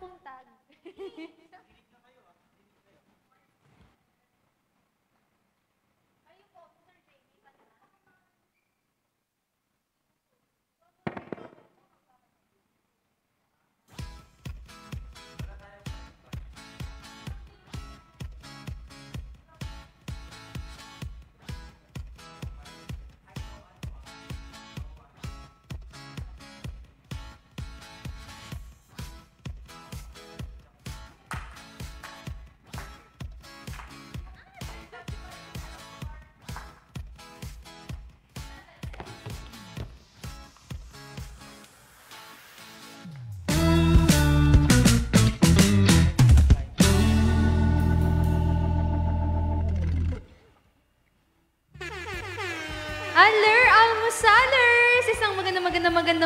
pong tag. Aler, almusalers! Isang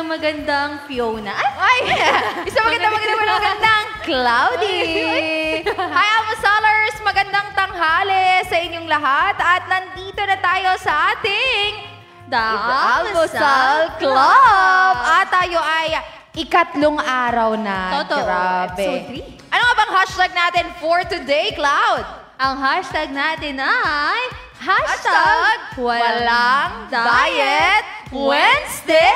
magandang Fiona. Ay! Isang magandang Cloudy! Hi, almusalers! Magandang tanghali sa inyong lahat. At nandito na tayo sa ating The Almusal Club! At tayo ay ikatlong araw na. Totoo. Grabe. Episode 3. Ano nga bang hashtag natin for today, Cloud? Ang hashtag natin ay Hashtag Walang Diet Wednesday!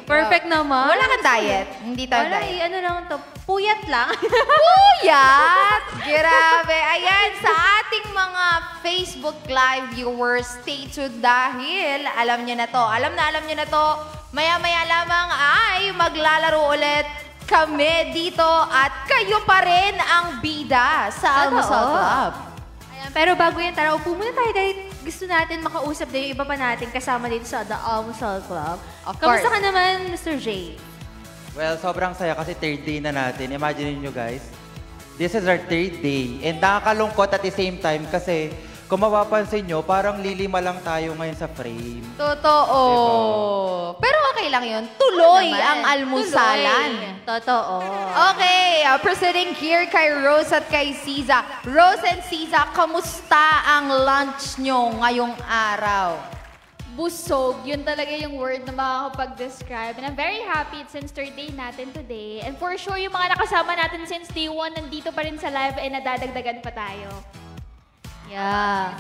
Perfect naman. Wala kang diet. Hindi tayo Wala, diet. ano lang to, puyat lang. Puyat! Grabe. Ayan, sa ating mga Facebook Live viewers, stay tuned dahil alam nyo na to. Alam nyo na to. Maya-maya lamang ay maglalaro ulit kami dito at kayo pa rin ang bida sa Almusal Club. Ayan, pero bago yan, tara, upo muna tayo dahil gusto natin makausap din yung iba pa natin kasama dito sa The Almusal Club. Of course. Kamusta ka naman, Mr. J? Well, sobrang saya kasi third day na natin. Imagine nyo guys, this is our third day. And nakakalungkot at the same time kasi kung mapapansin nyo, parang lilima lang tayo ngayon sa frame. Totoo. Diba? Pero okay lang yun. Tuloy naman. ang almusalan. Tuloy. Totoo. Okay, proceeding here kay Rose at kay Siza. Rose and Siza, kamusta ang lunch nyo ngayong araw? Busog, yun talaga yung word na makakapag-describe. And I'm very happy since third day natin today. And for sure, yung mga nakasama natin since day 1, nandito pa rin sa live and nadadagdagan pa tayo. Yeah.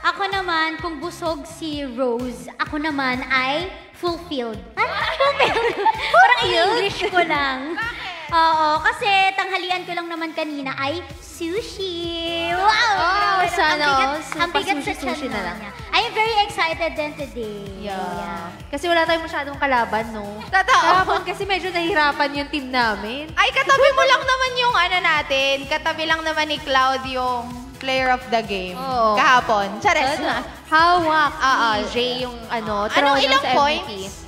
Ako naman, kung busog si Rose, ako naman ay fulfilled. Ano? Fulfilled? Parang English ko lang. Oo, kasi tanghalian ko lang naman kanina ay sushi. Wow! Oh, Grabe, sana all. ang bigat sa Sushi tiyan na lang. niya. I am very excited din today. Yeah. Kasi wala tayong masyadong kalaban, no? Totoo. Kahapon kasi medyo nahihirapan yung team namin. Ay, katabi mo lang naman yung ano natin. Katabi lang naman ni Cloud yung player of the game. Oo. Kahapon. Chares na. Hawak Ah, ni Jay yung Anong trono ilang sa MVP. points?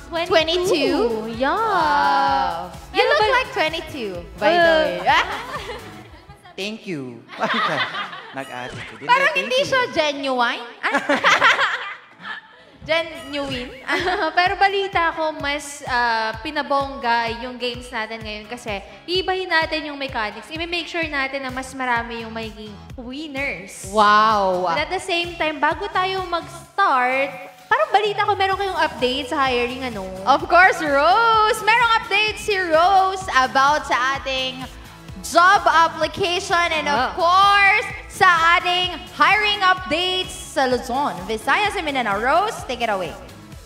22. Yeah. Wow. You Ano look ba- like 22, by the way. Thank you. Nag-attitude. Parang Thank hindi you. siya genuine. Genuine? Pero balita ko, mas pinabongga yung games natin ngayon kasi iibahin natin yung mechanics. I-make sure natin na mas marami yung magiging winners. Wow. But at the same time, bago tayo mag-start, parang balita ko meron kayong update sa hiring, ano? Of course, Rose! Merong update si Rose about sa ating job application and of course, sa ating hiring updates sa Luzon, Visayas and Mindanao. Rose, take it away.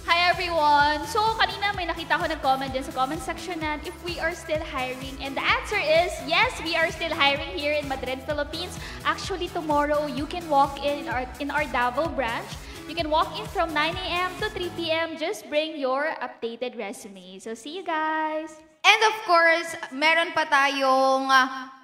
Hi everyone! So, kanina may nakita ko nag-comment din sa comment section na if we are still hiring. And the answer is, yes, we are still hiring here in Madrid, Philippines. Actually, tomorrow, you can walk in our Davao branch. You can walk in from 9 a.m. to 3 p.m. Just bring your updated resume. So, see you guys! And of course, meron pa tayong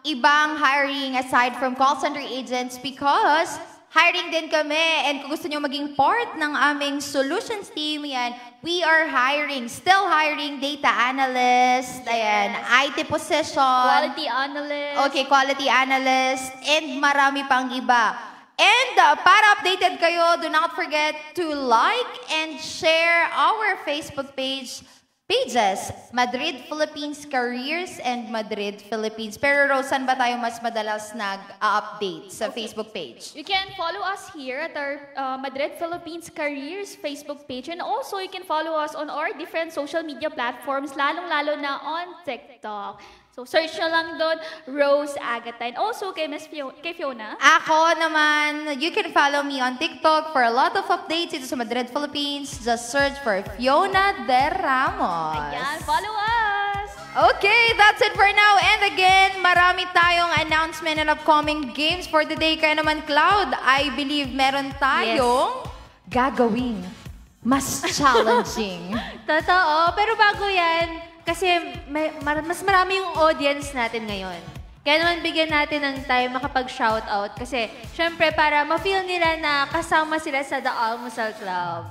ibang hiring aside from call center agents because hiring din kami. And kung gusto nyo maging part ng aming solutions team, yan, we are hiring, still hiring data analyst, ayan, IT position. Quality analyst. Okay, quality analyst, and marami pang iba. And para updated kayo, do not forget to like and share our Facebook page. pages, Madrid Philippines Careers and Madrid Philippines. Pero Rose, saan ba tayo mas madalas nag-update sa Facebook page? You can follow us here at our Madrid Philippines Careers Facebook page. And also, you can follow us on our different social media platforms, lalong-lalo na on TikTok. So, search nyo lang doon, Rose Agata. And also, kay Fiona. Ako naman, you can follow me on TikTok for a lot of updates dito sa Madrid Philippines. Just search for Fiona De Ramos. Ayan, follow us! Okay, that's it for now. And again, marami tayong announcement and upcoming games for today. Kaya naman, Cloud, I believe meron tayong gagawing mas challenging. Totoo. Pero bago yan, kasi mas marami yung audience natin ngayon. Kaya naman bigyan natin ng time makapag-shoutout. Kasi, syempre, para ma-feel nila na kasama sila sa The Almusal Club.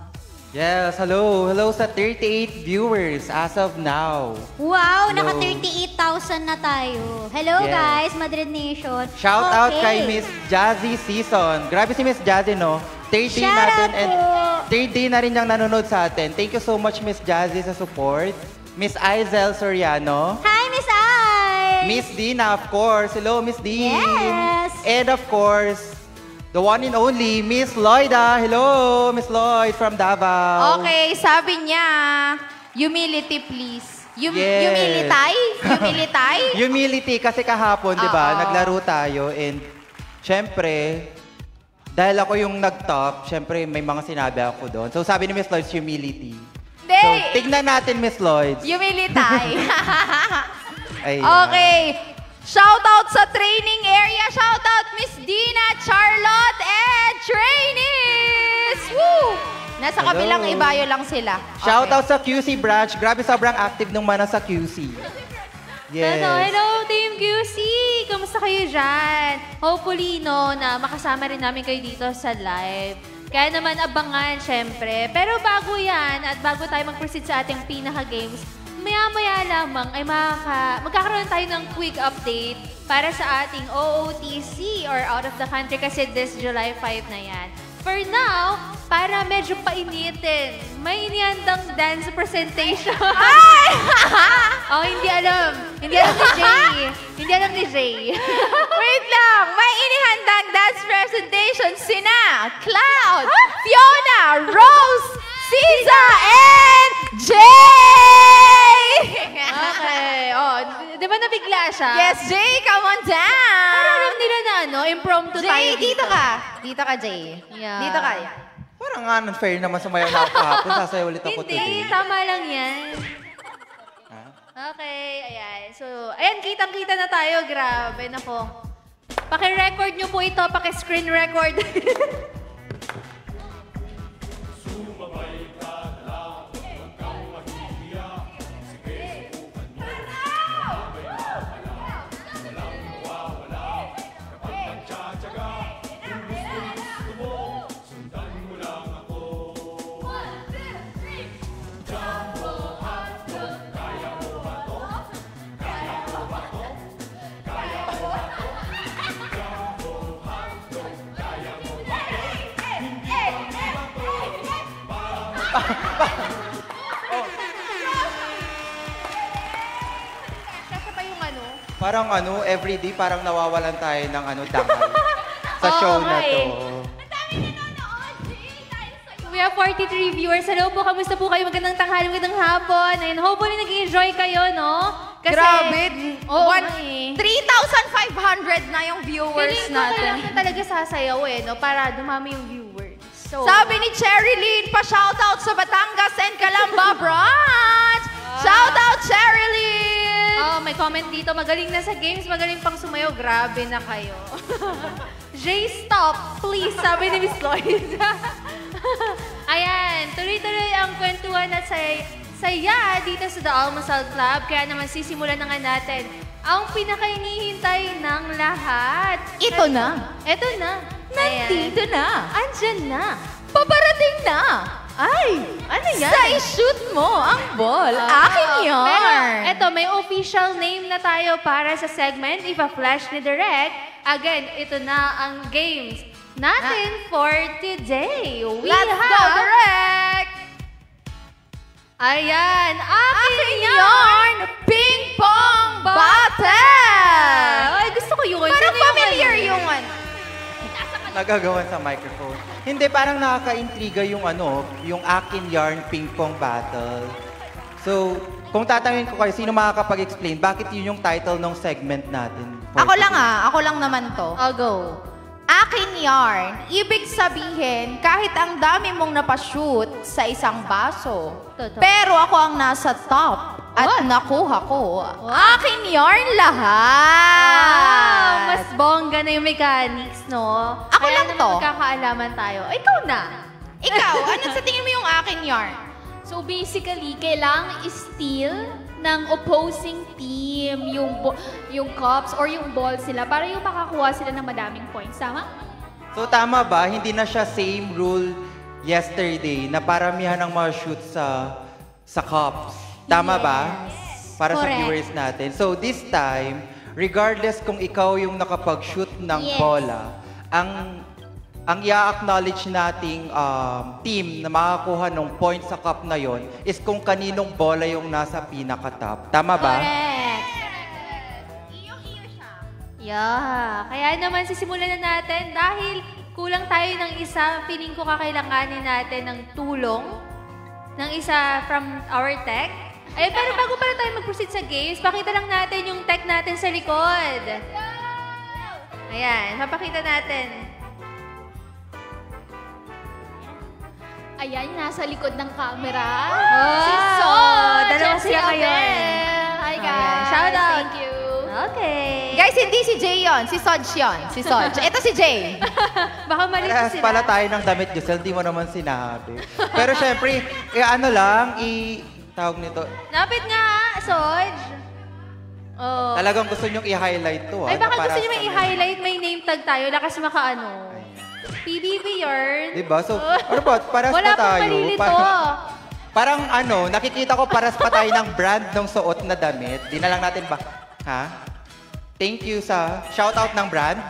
Yes, hello. Hello sa 38 viewers as of now. Wow, Hello. naka 38,000 na tayo. Hello Yes. guys, Madrid Nation. Shout out Okay. kay Miss Jazzy Season. Grabe si Miss Jazzy, no? Third day Shout natin out and po. third day na rin niyang nanonood sa atin. Thank you so much, Miss Jazzy, sa support. Miss Aizel Soriano. Hi, Miss Ai! Miss Dina, of course. Hello, Miss Dean. Yes. And of course, the one and only Miss Lloyda. Hello, Miss Lloyd from Davao. Okay, sabi niya, humility please. Yes. Humilitay? Humilitay? Humility kasi kahapon, di ba? Oo. Naglaro tayo and syempre, dahil ako yung nag-top, syempre may mga sinabi ako doon. So sabi ni Miss Lloyd, humility. Hindi. So tignan natin, Miss Lloyd. Humilitay. Ayan. Okay. Shout out sa training area. Shout out Miss Dina, Charlotte, and trainees! Woo! Nasa Hello. kabilang ibayo lang sila. Shout Okay. out sa QC branch. Grabe, sobrang active nung mana sa QC. Yes. Hello, Team QC! Kamusta kayo dyan? Hopefully, no, na makasama rin namin kayo dito sa live. Kaya naman abangan, syempre. Pero bago yan, at bago tayo mag-proceed sa ating pinaka-games, maya-maya lamang ay magkakaroon tayo ng quick update para sa ating OOTC or out of the country kasi this July 5 na yan. For now, para medyo painitin, may inihandang dance presentation. Oh, hindi alam. Hindi alam ni Jay. Hindi alam ni Jay. Wait lang. May inihandang dance presentation sina Cloud, Fiona, Rose, Siza, and Jay! Okay. Oh, di ba nabigla siya? Yes, Jay, come on down! Pero alam nila na, no? Impromptu tayo Jay, dito ka. Dito ka, Jay. Yeah. Dito ka. Parang nga unfair naman sumayaw na ako kahapon. Sasayaw ulit ako Hindi, today. tama lang yan. Ha? Okay, ayan. So, ayan, kitang-kita na tayo. Grabe, nako. Paki-record nyo po ito, paki-screen record. Kasi pa yung ano. Parang everyday parang nawawalan tayo ng dangal sa show na to. We have 43 viewers. Hello po, kamusta po kayo? Magandang tanghali, magandang hapon. And hopefully nag-enjoy kayo, no? Kasi, Grabe. Oo, 3,500 na yung viewers feeling ko natin. kailangan talaga sasayaw no? Para dumami yung viewers. So, Sabi ni Cherry Lynn, pa-shoutout sa Batangas and Calamba branch! Shoutout, Cherry Lynn! oh, may comment dito, magaling na sa games, magaling pang sumayaw. Grabe na kayo. Jay, stop, please, sabi ni Miss Lloyd. Ayan, tuloy-tuloy ang kwentuhan at saya dito sa The Almusal Club. Kaya naman sisimulan na nga natin ang pinakainihintay ng lahat. Ito na. Ito na. Nandito na. Andyan na. Paparating na. Ay, Ano yan? sa i-shoot mo ang ball. Akin yun. Pero eto, may official name na tayo para sa segment. Ipa-flash ni Direk. Again, ito na ang games natin for today. We Let's have go, direct! Ayan, Akin yarn, ping pong battle! Ay, gusto ko yun. Parang Sino familiar ano? yung ano. Nagagawan sa microphone. Hindi, parang nakaka-intriga yung yung akin yarn ping pong battle. So, kung tatanungin ko kayo, sino makakapag-explain, bakit yun yung title ng segment natin? Ako lang naman to. I'll go. Akin yarn, ibig sabihin, kahit ang dami mong napashoot sa isang baso, Totoo. pero ako ang nasa top at nakuha ko. Akin yarn lahat! Mas bongga na yung mechanics, no? Ako Kaya lang naman to. magkakaalaman tayo. Ikaw na. Ikaw, ano sa tingin mo yung akin yarn? So basically, kailangan i-steal ng opposing team yung cups or yung balls sila para yung makakuha sila ng madaming points. Tama? So, tama ba? Hindi na siya same rule yesterday na paramihan ng mga shoot sa cups. Tama ba? Para sa Correct. viewers natin. So, this time, regardless kung ikaw yung nakapag-shoot ng Yes. bola, ang i-acknowledge nating team na makakuha ng point sa cup na yon is kung kaninong bola yung nasa pinaka-top. Tama ba? Correct. Yeah. Kaya naman sisimulan na natin dahil kulang tayo ng isa. Feeling ko kakailanganin natin ng tulong ng isa from our tech. Ay, pero bago pala tayo mag-proceed sa games, pakita lang natin yung tech natin sa likod. Ayan, papakita natin. Ayan, nasa likod ng camera. Oh, Si Sol! dalawa at si sila ngayon. Abel. Hi Ayan, guys! shout out. Thank you! Okay. Guys, hindi si Jay yon, si Soj yon. Si Soj. Ito si Jay. Baka malito Parehas sila. pala tayo ng damit, Giselle. Di mo naman sinabi. Pero syempre, tawag nito, Napit nga, Soj. Oh. talagang gusto nyong i-highlight to. Ay, na baka para gusto niyo sa may kanila. i-highlight, may name tag tayo, lakas makaano. PBB yarn. Diba? So, ano ba? Paras Wala pa tayo. pang malilito. Parang nakikita ko paras pa tayo ng brand ng suot na damit. Di na lang natin ba? Ha? Thank you sa shoutout ng brand.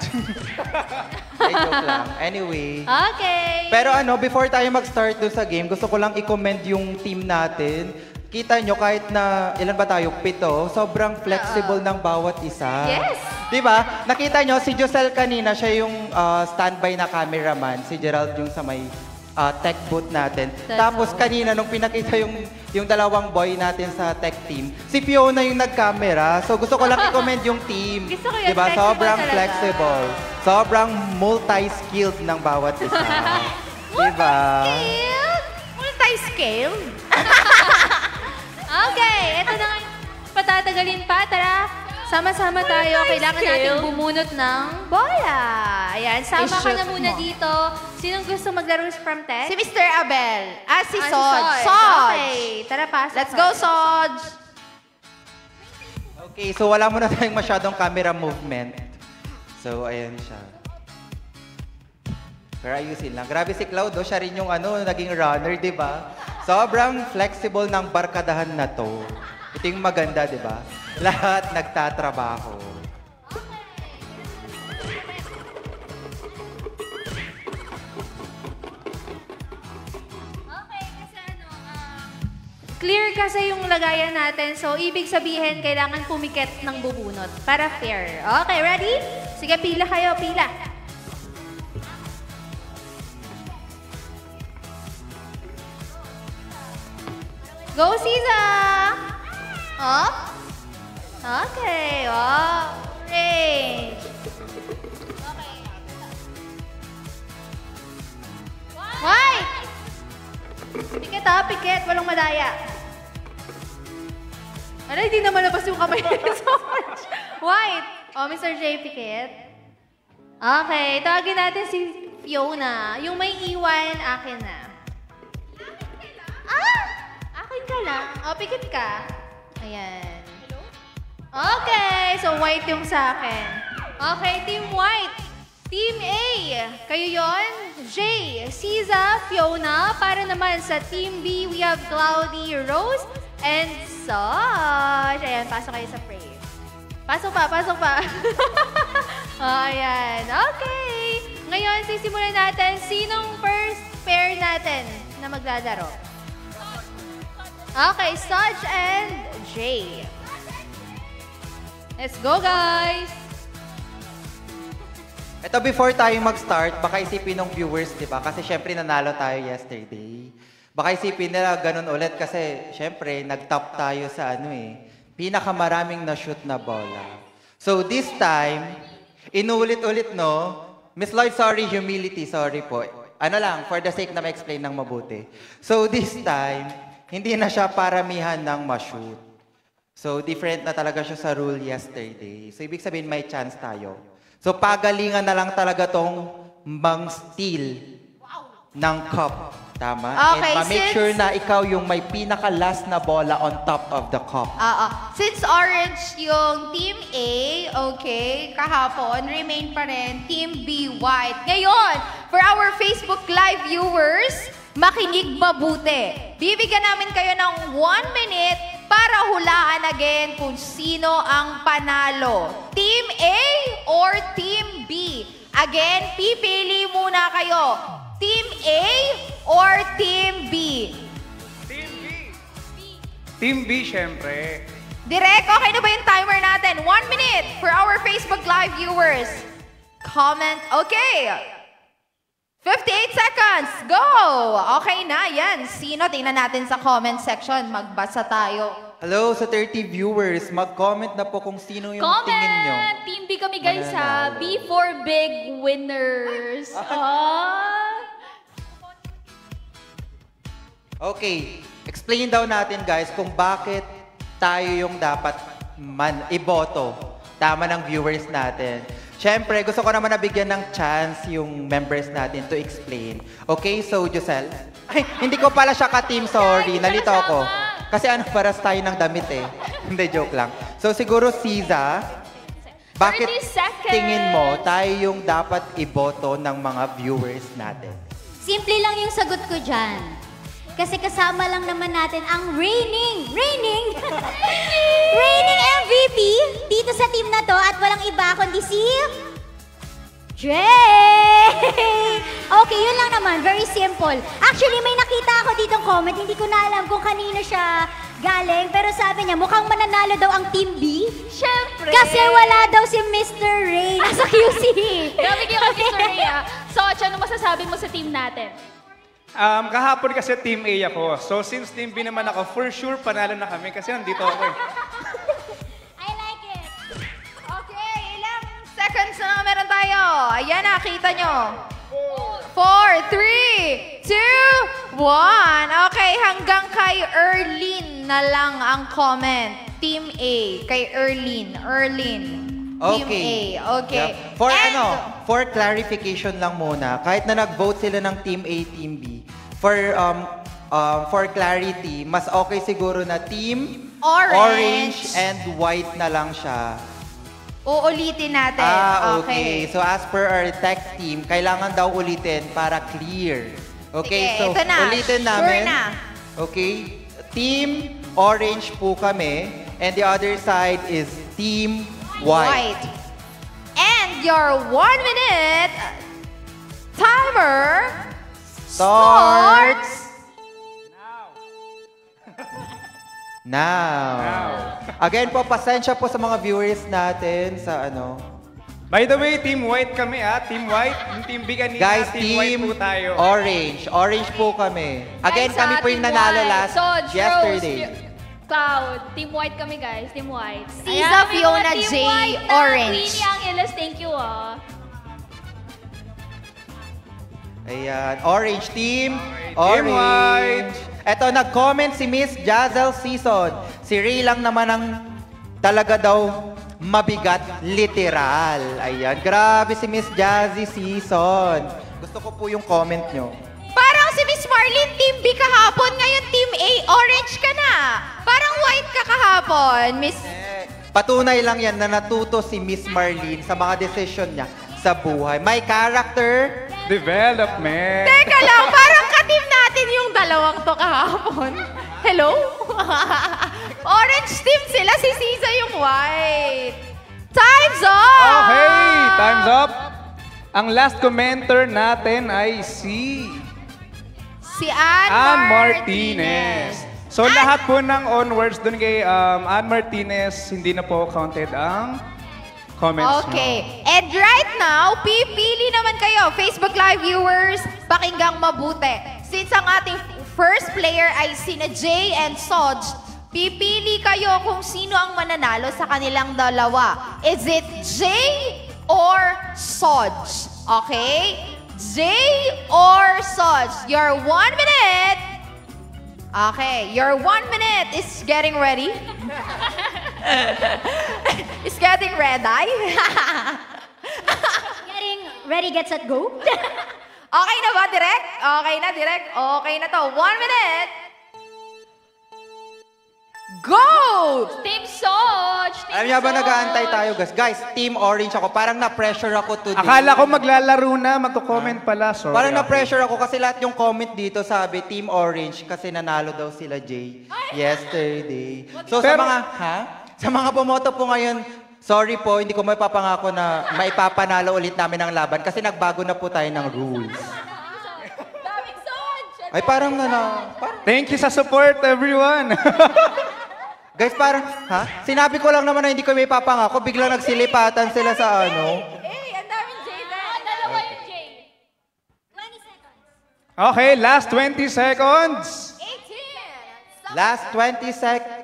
Ay, joke lang. Anyway. Okay. Pero before tayo mag-start dun sa game, gusto ko lang i-commend yung team natin. Kita nyo, kahit na, ilan ba tayo? 7, sobrang flexible ng bawat isa. Yes. Di ba? Nakita nyo, si Josel kanina, siya yung standby na cameraman. Si Gerald yung sa may tech booth natin. Tapos kanina, nung pinakita yung dalawang boy natin sa tech team, si Fiona yung nag-camera. So gusto ko lang i-commend yung team. Gusto ko yun, Diba? flexible Sobrang talaga. flexible. Sobrang multi-skilled ng bawat isa. Diba? Scale? Multi-scale? Okay, eto na nga. Patatagalin pa, tara. Sama-sama tayo. Kailangan natin bumunot ng bola. Ayan, sama ka na I-shoot muna mo. dito. Sinong gusto maglaro from tech? Si Mr. Abel. Si Ah, si Soj. Soj. Soj! Okay, tara pasok. Let's go, Soj! Okay, so wala muna tayong masyadong camera movement. So, ayan siya. Pero ayusin lang. Grabe si Cloud, siya rin yung naging runner, di ba? Sobrang flexible ng barkadahan na to. Ito yung maganda, di ba? Lahat nagtatrabaho. Clear kasi yung lagayan natin. So, ibig sabihin, kailangan pumikit ng bubunot para fair. Okay, ready? Sige, pila kayo, pila. Go, Siza! Up. Okay, wow. Range. White! Pikit ha, pikit. Walang madaya. Ano, hindi na malabas yung kamay niya so much. White. Oh, Mr. J, pikit. Okay, tawagin natin si Fiona. Yung may iwan, akin na. Ah! Akin ka lang. Oh, pikit ka. Ayan. Okay, so white yung sa akin. Okay, Team White. Team A, kayo yon? J, Siza, Fiona. Para naman sa Team B, we have Cloudy, Rose, and Soj. Ayan, pasok kayo sa frame. Pasok pa, pasok pa. Ayan, okay. Ngayon, sisimulan natin. Sinong first pair natin na maglalaro? Okay, Saj and Jay. Let's go, guys! Ito, before tayo mag-start, baka isipin ng viewers, di ba? Kasi syempre nanalo tayo yesterday. Baka isipin nila ganun ulit kasi syempre nag-top tayo sa pinakamaraming na-shoot na bola. So this time, inulit-ulit, no? Miss Lloyd, sorry, humility, sorry po. Ano lang, for the sake na ma-explain ng mabuti. So this time, hindi na siya paramihan ng ma-shoot. So different na talaga siya sa rule yesterday. So ibig sabihin, may chance tayo. So pagalingan na lang talaga tong mang-steal ng cup. Tama? Okay, And ma-make sure na ikaw yung may pinaka-last na bola on top of the cup. Since orange yung Team A, okay, kahapon, remain pa rin Team B white. Ngayon, for our Facebook Live viewers, makinig mabuti. Bibigyan namin kayo ng 1 minute para hulaan again kung sino ang panalo. Team A or Team B? Again, pipili muna kayo. Team A or Team B? Team B. Team B, syempre. Direk, okay na ba yung timer natin? 1 minute for our Facebook Live viewers. Comment, okay. 58 seconds, go! Okay na, yan. Sino? Tingnan natin sa comment section. Magbasa tayo. Hello sa 30 viewers. Mag-comment na po kung sino yung Comment! tingin nyo. Team B kami guys ha. Mananalo. B for big winners. Okay, explain daw natin guys kung bakit tayo yung dapat iboto. Tama ng viewers natin. Siyempre, gusto ko naman nabigyan ng chance yung members natin to explain. Okay, so Josel. Ay, hindi ko pala siya ka-team, sorry. Nalito ako. Kasi paras tayo ng damit eh. Hindi, joke lang. So siguro, Siza, bakit 30 seconds. tingin mo tayo yung dapat iboto ng mga viewers natin? Simple lang yung sagot ko dyan. Kasi kasama lang naman natin ang reigning MVP dito sa team na to at walang iba kundi si Jay! Okay, yun lang naman. Very simple. Actually, may nakita ako ditong comment. Hindi ko na alam kung kanino siya galing. Pero sabi niya, mukhang mananalo daw ang Team B. Syempre. Kasi wala daw si Mr. Ray sa QC. Grabe kayo kay Mr. Rhea. So, ano masasabi mo sa team natin? Kahapon kasi Team A ako. So since Team B naman ako, for sure panalo na kami kasi nandito ako eh. I like it. Okay, ilang seconds na meron tayo. Ayan na, kita nyo. 4, 3, 2, 1. Okay, hanggang kay Erlyn na lang ang comment. Team A, kay Erlyn. Team A, okay. Yep. For clarification lang muna, kahit na nag-vote sila ng Team A, Team B, for clarity, mas okay siguro na Team Orange and white na lang siya. Uulitin natin. Okay. So as per our tech team, kailangan daw ulitin para clear. Okay, Sige, so ito na. ulitin Sure namin. na. Okay, Team Orange po kami and the other side is Team White. And your 1 minute timer Starts now. Again po, pasensya po sa mga viewers natin sa By the way, Team White kami Team White. Yung Team B kanina, Guys, Team White Team po tayo. Orange. Orange po kami. Again, Guys, kami po yung Team nanalo White. last So, yesterday. Cloud. Team White kami guys. Team White. Siza, Ayan, may Fiona, mga Team Jay, White na Orange. Queenie Angeles, thank you Ayan, Orange Team. Team White. Eto, nag-comment si Miss Jazel Season. Si Ray lang naman ang talaga daw mabigat, literal. Ayan, grabe si Miss Jazzy Season. Gusto ko po yung comment nyo. Parang si Miss Marlene, Team B kahapon. Ngayon, Team A, orange ka na. Parang white ka kahapon, Miss... Patunay lang yan na natuto si Miss Marlene sa mga decision niya sa buhay. May character. Development. Teka lang, parang ka-team natin yung dalawang to kahapon. Hello? Orange team sila, si Siza yung white. Time's up! Okay, time's up. Ang last commenter natin ay si Si Ann Ann Martinez. Martinez. So lahat po ng onwards dun kay Ann Martinez, hindi na po counted ang comments Okay. And right now, pipili naman kayo, Facebook Live viewers, pakinggang mabuti. Since ang ating first player ay sina Jay and Soj, pipili kayo kung sino ang mananalo sa kanilang dalawa. Is it Jay or Soj? Okay? Jay or Soj? Your 1 minute. Okay, your 1 minute is getting ready. It's getting ready. Getting ready, get set, go. Okay na ba, Direk? Okay na, Direk. Okay na to. 1 minute. Go! Team Soj! Alam niyo ba nag-aantay tayo, guys? Guys, Team Orange ako. Parang na-pressure ako today. Akala ko maglalaro na, magko-comment pala. Sorry. Parang na-pressure ako kasi lahat yung comment dito sabi, Team Orange kasi nanalo daw sila, Jay, yesterday. So sa Pero- mga, Sa mga bumoto po ngayon, sorry po, hindi ko maipapangako na maipapanalo ulit namin ang laban kasi nagbago na po tayo ng rules. Ay, parang parang, Thank you sa support, everyone. guys, parang, Sinabi ko lang naman na hindi ko maipapangako, biglang nagsilipatan sila sa ano. Hey, ang daming Jay na. Dalawa yung Jay. Okay, last 20 seconds. 18. Last 20 seconds.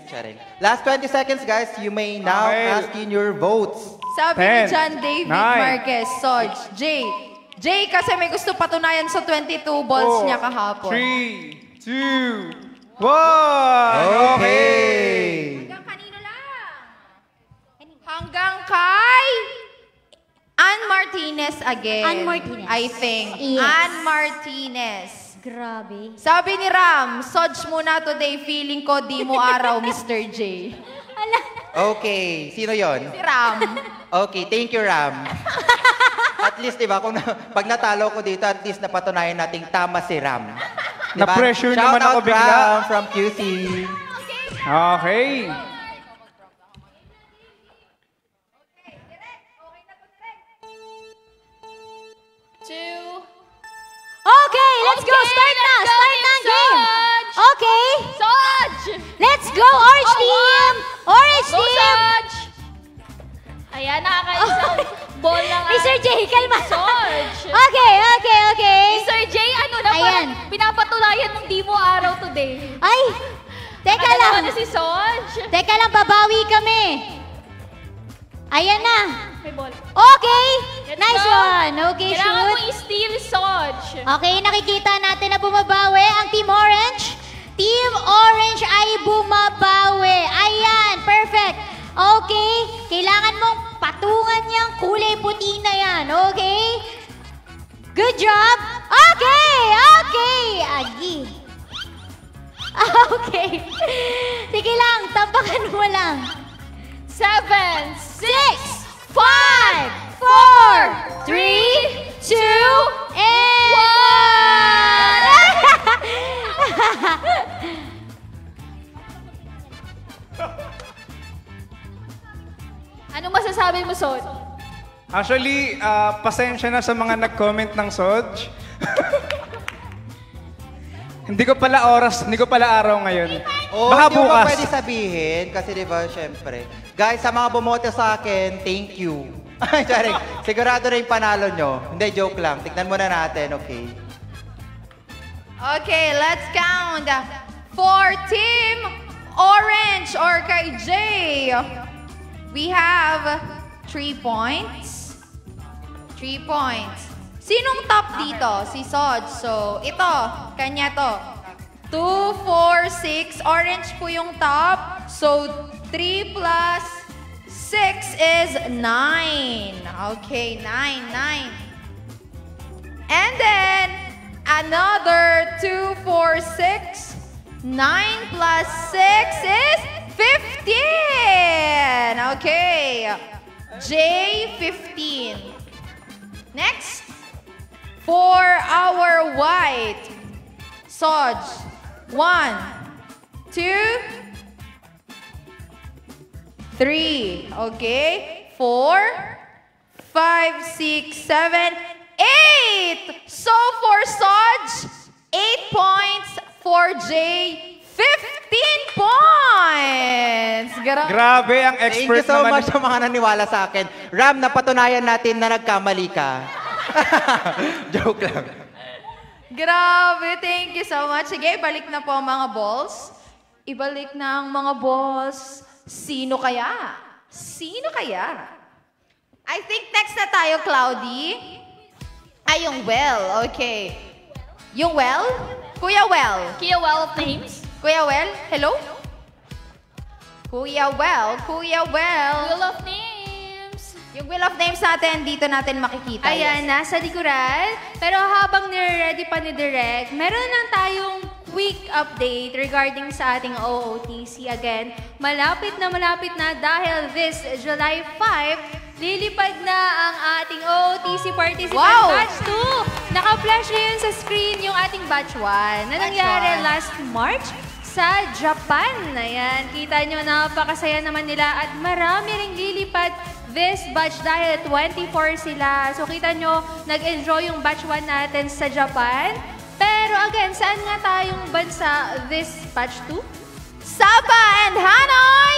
Charing. Last 20 seconds, guys. You may now Okay. ask in your votes. Sabi ni 10, John David 9. Marquez, Soj, Jay. Jay kasi may gusto patunayan sa 22 balls niya kahapon. 3, 2, 1. Okay. Hanggang kanino lang? Hanggang kay Ann Martinez again. Ann Martinez. I think. Yes. Ann Martinez. Grabe. Sabi ni Ram, Soj muna today, feeling ko di mo araw, Mr. J. Okay. Sino yon? Si Ram. Okay, thank you, Ram. At least, di ba, pag natalo ko dito, at least napatunayan nating tama si Ram. Diba? Na-pressure Shout naman ako out, bigla. Ram from QC. Okay. Okay, let's go. Start na. let's go, Start na Team game. Soj. Okay. Soj! Let's go, Orange Team. Orange Go, Team. Soj! Ayan, nakakaisang ball lang Mr. J, kalma. Soj! Okay, okay, okay. Mr. J, ano na Ayan. parang pinapatunayan ng di mo araw today. Ay, teka Nakalawa lang. na si Soj. Teka lang, babawi kami. Ayan na. May ball. Okay. Let's Nice go. one. Okay, Kailangan mo shoot. i-steal, Soj. Okay, nakikita natin na bumabawi ang Team Orange. Team Orange ay bumabawi. Ayan, perfect. Okay, kailangan mong patungan yung kulay puti na yan. Okay? Good job. Okay, okay. Agi. Okay. Sige lang, tapakan mo lang. 7, 6, 5, 4, 3, 2, and 1! Anong masasabi mo, Soj? Actually, pasensya na sa mga nag-comment ng Soj. Hindi ko pala araw ngayon. Oh, Baka hindi mo ba bukas. pwede sabihin? Kasi di ba, syempre. Guys, sa mga bumoto sa akin, thank you. Ay, sorry. Sigurado rin panalo nyo. Hindi, joke lang. Tignan muna natin, okay? Okay, let's count. For Team Orange or kay Jay, we have 3 points. 3 points. Sinong top dito? Si Soj. So, ito. Kanya to. 2, 4, 6. Orange po yung top. So, 3 plus 6 is 9. Okay, 9. And then, another 2, 4, 6. 9 plus 6 is 15. Okay. J, 15. Next. For our white. Soj. 1, 2, 3. Okay. 4, 5, 6, 7, 8. So for Soj, 8 points. For Jay, points! Grabe, ang Thank expert you so naman. much sa mga naniwala sa akin. Ram, napatunayan natin na nagkamali ka. Joke lang. Grabe, thank you so much. Sige, balik na po ang mga balls. Ibalik na ang mga balls. Sino kaya? Sino kaya? I think next na tayo, Cloudy. Ay, yung Well. Okay. Yung Well? Kuya Well. Kia Well of Names. Kuya Well, hello? Kuya Well, Kuya Well. Wheel of Names. Yung Wheel of Names natin, dito natin makikita. Ayan, nasa likuran. Pero habang nire-ready pa ni Direk, meron lang tayong quick update regarding sa ating OOTC. Again, malapit na dahil this July 5, lilipad na ang ating OOTC participant Wow! batch 2. Naka-flash ngayon sa screen yung ating batch 1 na nangyari last March sa Japan. Ayan, kita nyo, napakasaya naman nila at marami ring lilipad this batch dahil 24 sila. So kita nyo, nag-enjoy yung batch 1 natin sa Japan. Pero again, saan nga tayong bansa this batch 2? Sapa and Hanoi,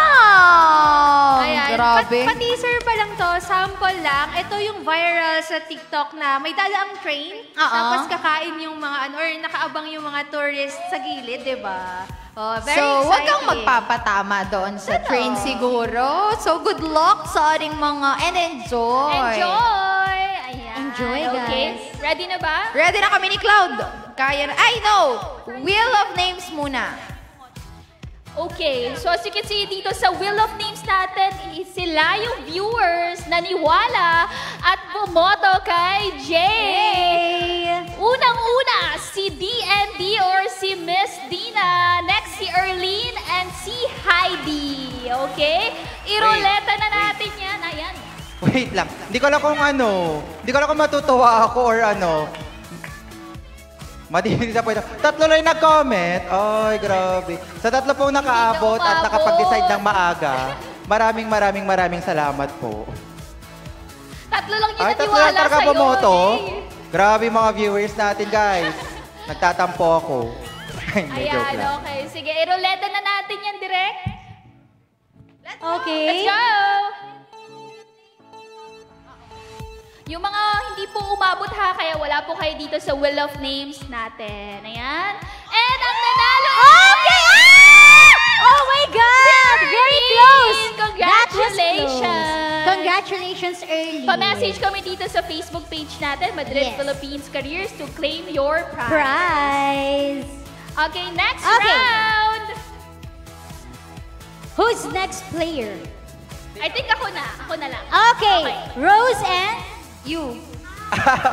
Vietnam! Ayan, Grabe. pa-teaser pa lang to, sample lang. Ito yung viral sa TikTok na may dalaang train, tapos kakain yung mga or nakaabang yung mga tourists sa gilid, di ba? Oh, very So, exciting. wag kang magpapatama doon sa train siguro. So, good luck sa ating mga and enjoy. Enjoy! Ayan. Enjoy, Okay. guys. Ready na ba? Ready na kami ni Cloud. Kaya na. Ay, no! Wheel of Names muna. Okay, so as you can see dito sa Wheel of Names natin, sila yung viewers naniwala at bumoto kay Jay. Unang-una, si DND or si Miss Dina. Next, si Erlene and si Heidi. Okay? Iroleta na natin yan. Ayan. Wait lang. Hindi ko alam kung matutuwa ako or ano. Madinig sa point. Tatlo lang nag-comment. Ay, grabe. Sa tatlo pong nakaabot at nakapag-decide ng maaga, maraming salamat po. Tatlo lang yung Ay, tatlo lang naniwala talaga sa'yo. bumoto. Jay. Grabe mga viewers natin, guys. Nagtatampo ako. Hindi, joke Ayan, lang. okay. Sige, iroleta na natin yan, direct. Okay. Let's go! Yung mga hindi po umabot ha, kaya wala po kayo dito sa Wheel of Names natin. Ayan. And ang nanalo Okay! Oh my God! Very close! Congratulations! That was close. Congratulations, early. Pa-message kami dito sa Facebook page natin, Madrid Yes. Philippines Careers, to claim your prize. Prize. Okay, next Okay. round. Who's next player? I think ako na. Ako na lang. Okay. Rose and You.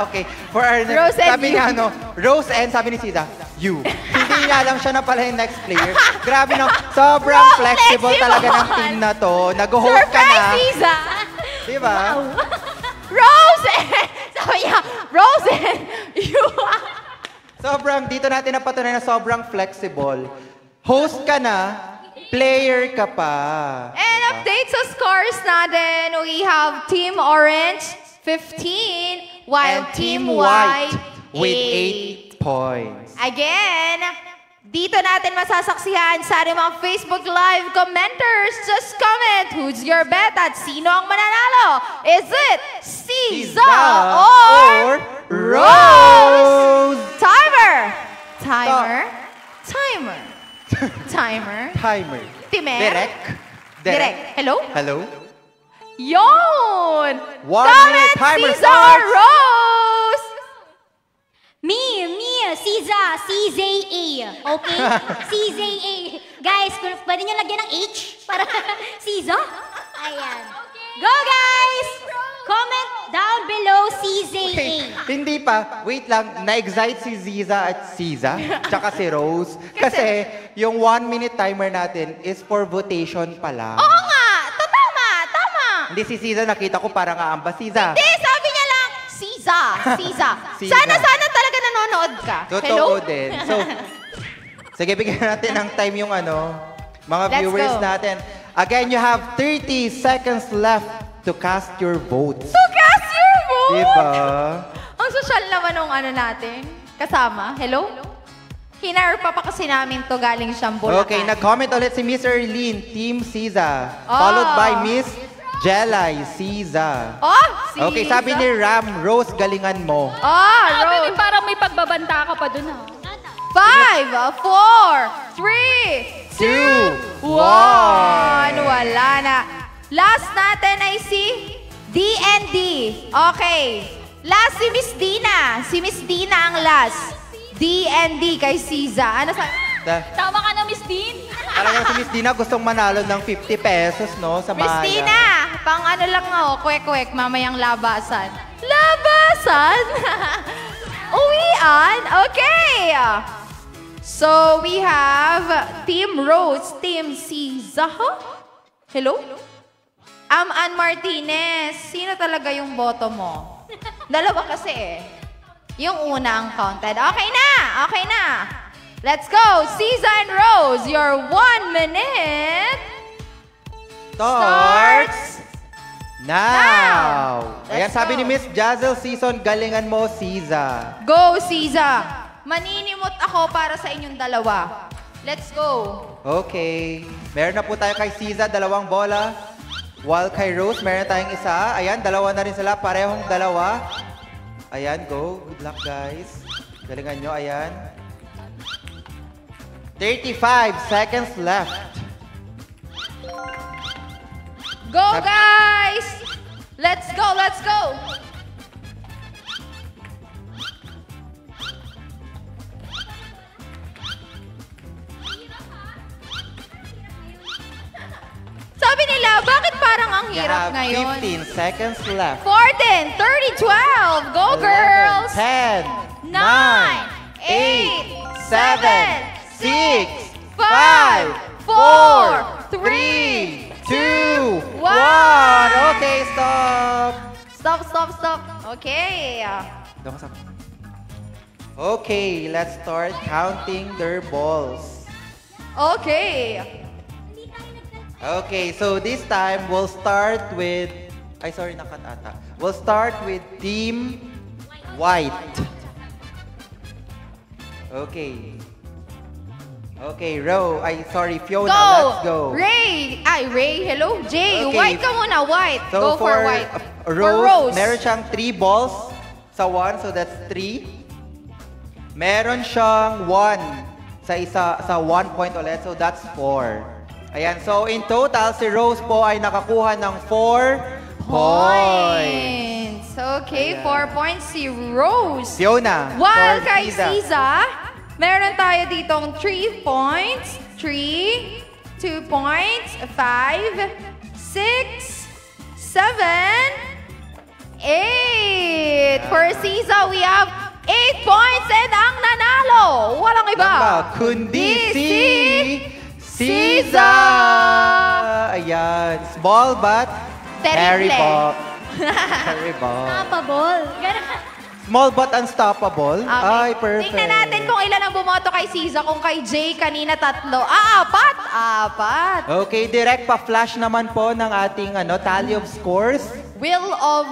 Okay. For our Rose and sabi you. niya, Rose and sabi ni Sida, you. Hindi niya alam siya na pala yung next player. Grabe no, sobrang flexible talaga ng team na to. Nag-host ka na. Surprise, Liza! Di ba? Rose! Sabi niya, Rose and you. Sobrang, dito natin napatunayan na sobrang flexible. Host ka na, player ka pa. And update sa scores natin, we have Team Orange, 15, while And Team White, with 8 8. points. Again, dito natin masasaksihan sa ating mga Facebook Live commenters. Just comment, who's your bet at sino ang mananalo? Is it Siza or Rose? Timer! Timer. Timer. Direk. Hello? Hello? Yon! 1 minute timer Siza starts. or Rose? me, Siza, CZA. Okay? CZA. Guys, pwede nyo lagyan ng H para Siza? Ayan. Go, guys! Comment down below CZA. Okay, hindi pa. Wait lang, na-excite si Ziza at Siza, tsaka si Rose. Kasi yung 1 minute timer natin is for votation pa lang. Oo nga! Tama! Hindi si Siza, nakita ko parang aamba. Siza, Hindi, sabi niya lang, Siza. Siza. Sana talaga nanonood ka. totoo Hello? din. So, sige, bigyan natin ng time yung mga Let's viewers go. natin. Again, you have 30 seconds left to cast your votes. To cast your vote! Diba? Ang social naman ng natin. Kasama. Hello? Hinar pa kasi namin to galing siyang Bulacan. Okay, nag-comment ulit si Miss Erlene, Team Siza. Oh. Followed by Miss Jelay Siza. Oh, Okay, sabi ni Ram, Rose, galingan mo. Sabi, Rose. parang may pagbabanta ka pa dun, ha? 5, 4, 3, 2, 1. Wala na. Last natin ay si D&D. Okay. Last si Miss Dina. Si Miss Dina ang last. D&D kay Siza. Ano sa... Tama ka na, Miss Dean. Talagang si Miss Dina gustong manalo ng 50 pesos, no? Sa Miss Maya. Dina! Pang ano lang kwek-kwek, mamayang labasan. Labasan? Uwian? Okay! So, we have Team Rose, Team Siza. Hello? Ann Martinez, sino talaga yung boto mo? Dalawa kasi eh. Yung una ang counted. Okay na! Let's go! Siza and Rose, your 1 minute Starts now! Ayan, Let's sabi go. ni Miss Jazzle Season, galingan mo, Siza. Go, Siza! Maninimot ako para sa inyong dalawa. Let's go! Okay. Meron na po tayo kay Siza, 2 bola. While kay Rose, meron tayong isa. Ayan, 2 na rin sila. Parehong 2. Ayan, go. Good luck, guys. Galingan nyo, ayan. 35 seconds left. Go, guys! Let's go, let's go! Sabi nila, bakit parang ang You hirap have ngayon? 15 seconds left. 14, 30, 12. Go, 11, girls! 10, 9, 8, 7, 7, 5, 6, 5, 4, 3, 2, 1. Okay, stop. Stop. Okay. Okay, let's start counting their balls. Okay. Okay, so this time we'll start with... Ay, sorry, nakat ata. We'll start with Team White. Okay. Okay, Fiona, let's go. Ray! Hello, Jay. Okay. White ka muna, white. So Go for white. Rose, meron siyang 3 balls sa 1, so that's 3. Meron siyang 1 sa 1 point ulit, so that's 4. Ayan, so in total, si Rose po ay nakakuha ng 4 points. Okay, Ayan. 4 points si Rose. Fiona, While for kay Siza. Siza, meron tayo ditong 3 points. 3, 2 points, 5, 6, 7, 8. For Siza, we have 8 points and ang nanalo, walang iba, kundi si Siza! Siza! Ayan, small but very Terrible. terrible. Kapabol. Small but unstoppable. Okay. Ay, perfect. Tingnan natin kung ilan ang bumoto kay Siza. Kung kay Jay, kanina 3. 4. Okay, direct pa-flash naman po ng ating tally of scores. Wheel of